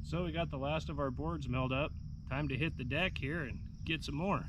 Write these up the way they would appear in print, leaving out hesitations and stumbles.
So we got the last of our boards milled up. Time to hit the deck here and get some more.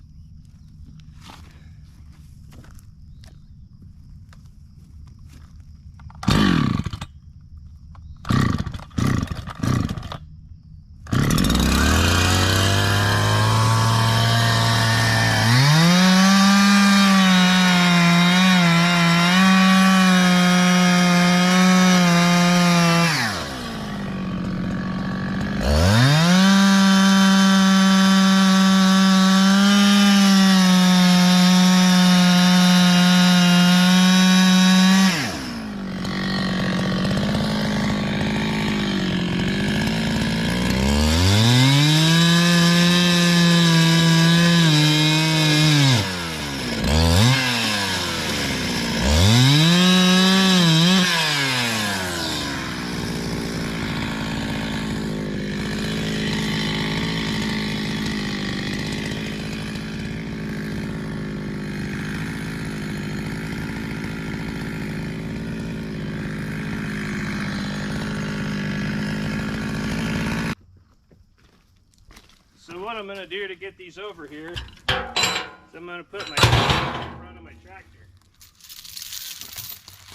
So what I'm going to do to get these over here is I'm going to put my tractor in front of my tractor.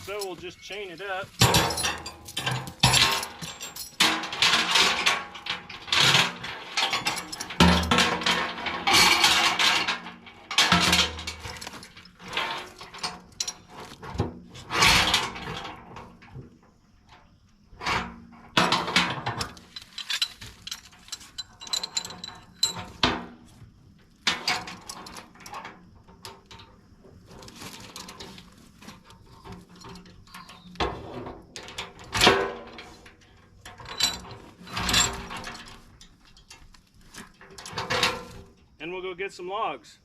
So we'll just chain it up. And we'll go get some logs.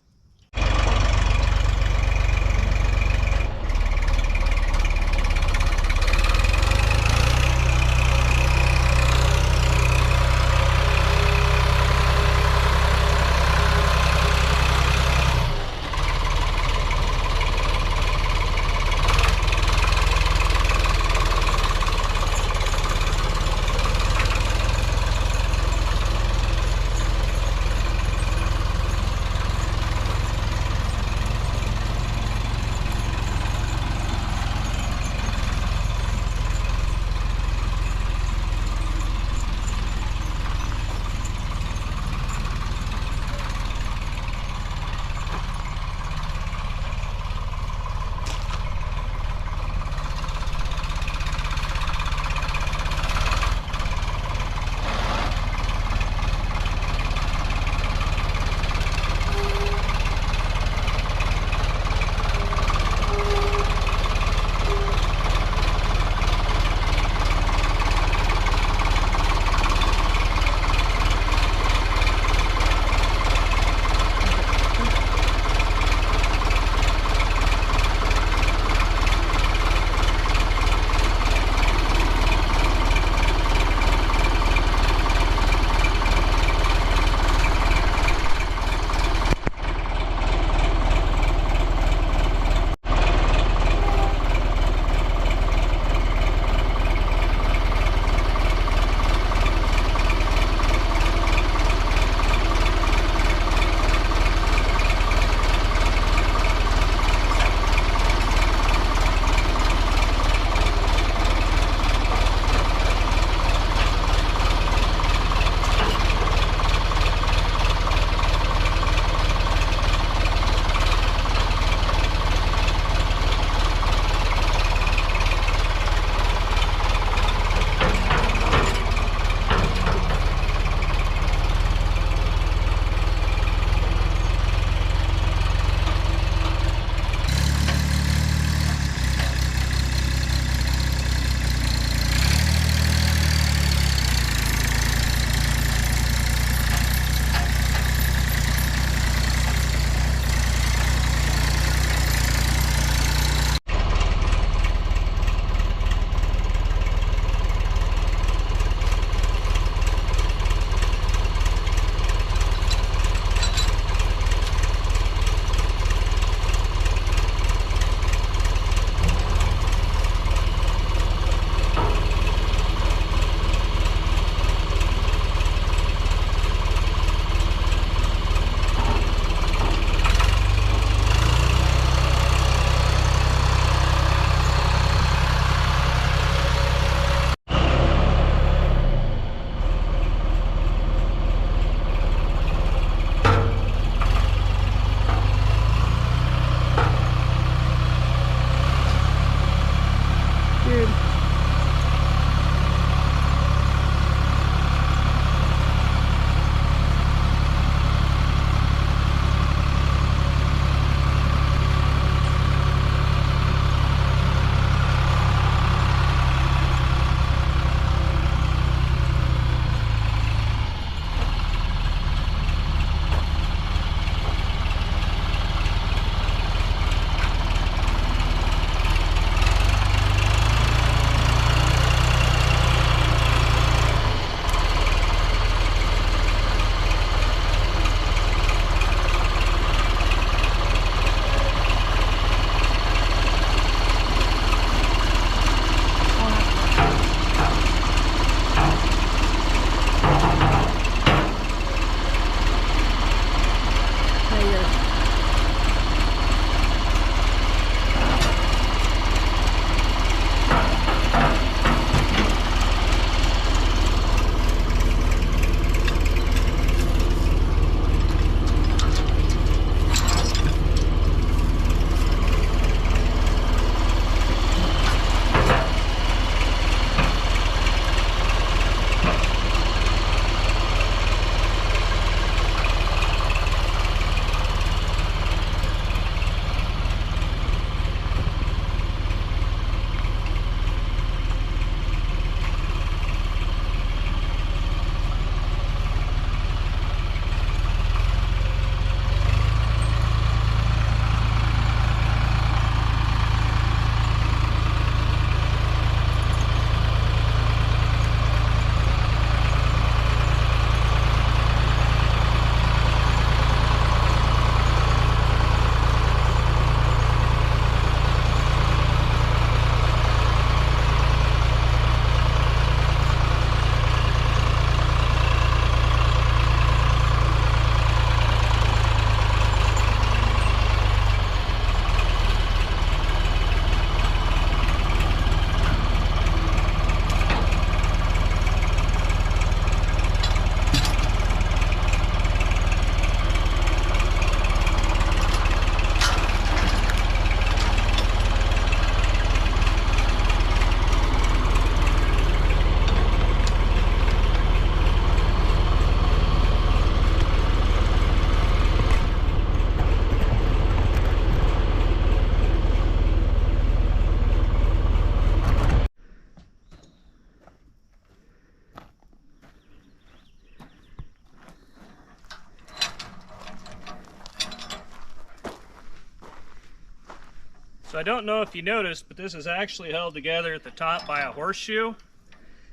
So I don't know if you noticed, but this is actually held together at the top by a horseshoe.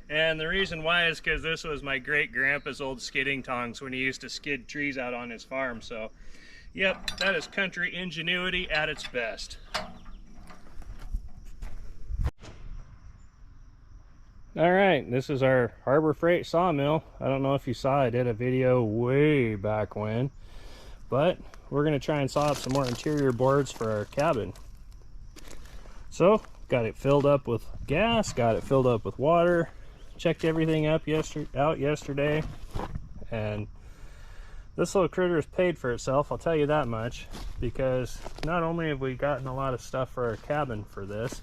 And the reason why is because this was my great-grandpa's old skidding tongs when he used to skid trees out on his farm. So, yep, that is country ingenuity at its best. Alright, this is our Harbor Freight sawmill. I don't know if you saw, I did a video way back when. But we're going to try and saw up some more interior boards for our cabin. So, got it filled up with gas, got it filled up with water. Checked everything out yesterday, and this little critter has paid for itself, I'll tell you that much, because not only have we gotten a lot of stuff for our cabin for this,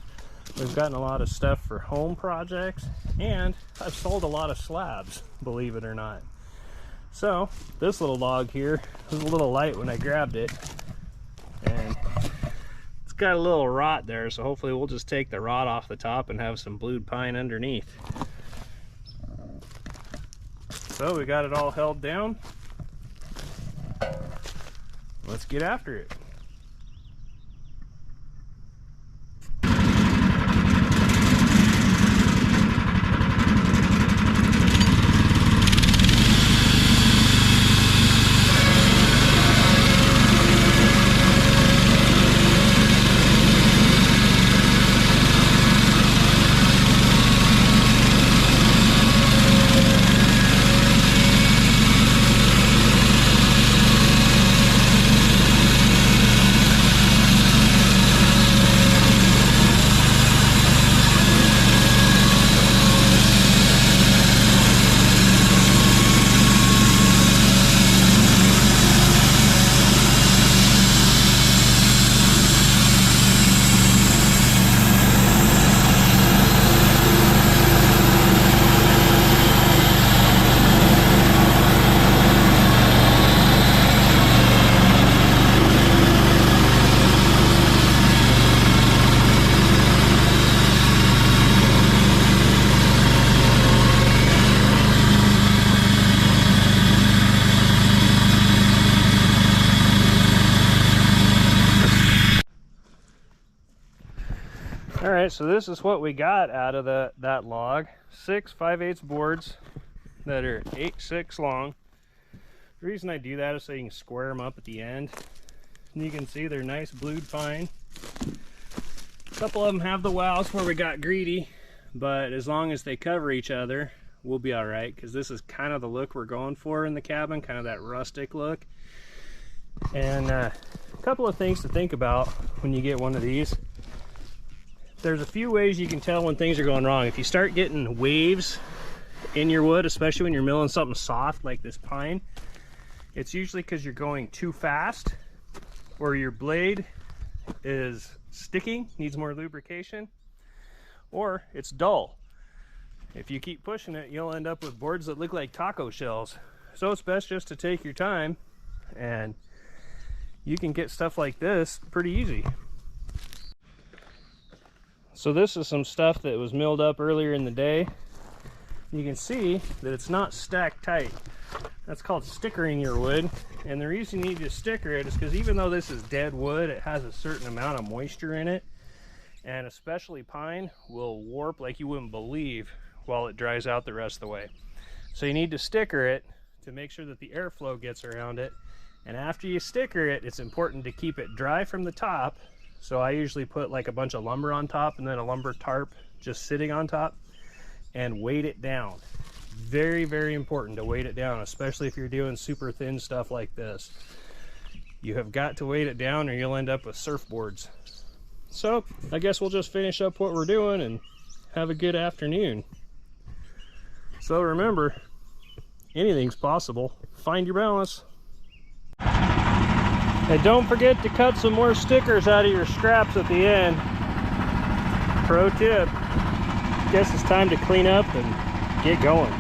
we've gotten a lot of stuff for home projects, and I've sold a lot of slabs, believe it or not. So this little log here was a little light when I grabbed it, and it's got a little rot there, so hopefully we'll just take the rot off the top and have some blued pine underneath. So we got it all held down. Let's get after it. Alright, so this is what we got out of that log. 6 5/8 boards that are 8/6 long. The reason I do that is so you can square them up at the end. And you can see they're nice blued pine. A couple of them have the wows where we got greedy, but as long as they cover each other, we'll be alright, because this is kind of the look we're going for in the cabin, kind of that rustic look. And a couple of things to think about when you get one of these. There's a few ways you can tell when things are going wrong. If you start getting waves in your wood, especially when you're milling something soft like this pine, it's usually because you're going too fast, or your blade is sticking, needs more lubrication, or it's dull. If you keep pushing it, you'll end up with boards that look like taco shells. So it's best just to take your time, and you can get stuff like this pretty easy. So this is some stuff that was milled up earlier in the day. You can see that it's not stacked tight. That's called stickering your wood. And the reason you need to sticker it is because even though this is dead wood, it has a certain amount of moisture in it. And especially pine will warp like you wouldn't believe while it dries out the rest of the way. So you need to sticker it to make sure that the airflow gets around it. And after you sticker it, it's important to keep it dry from the top. So I usually put like a bunch of lumber on top and then a lumber tarp just sitting on top, and weight it down. Very, very important to weight it down, especially if you're doing super thin stuff like this. You have got to weight it down or you'll end up with surfboards. So I guess we'll just finish up what we're doing and have a good afternoon. So remember, anything's possible. Find your balance. And don't forget to cut some more stickers out of your scraps at the end. Pro tip. Guess it's time to clean up and get going.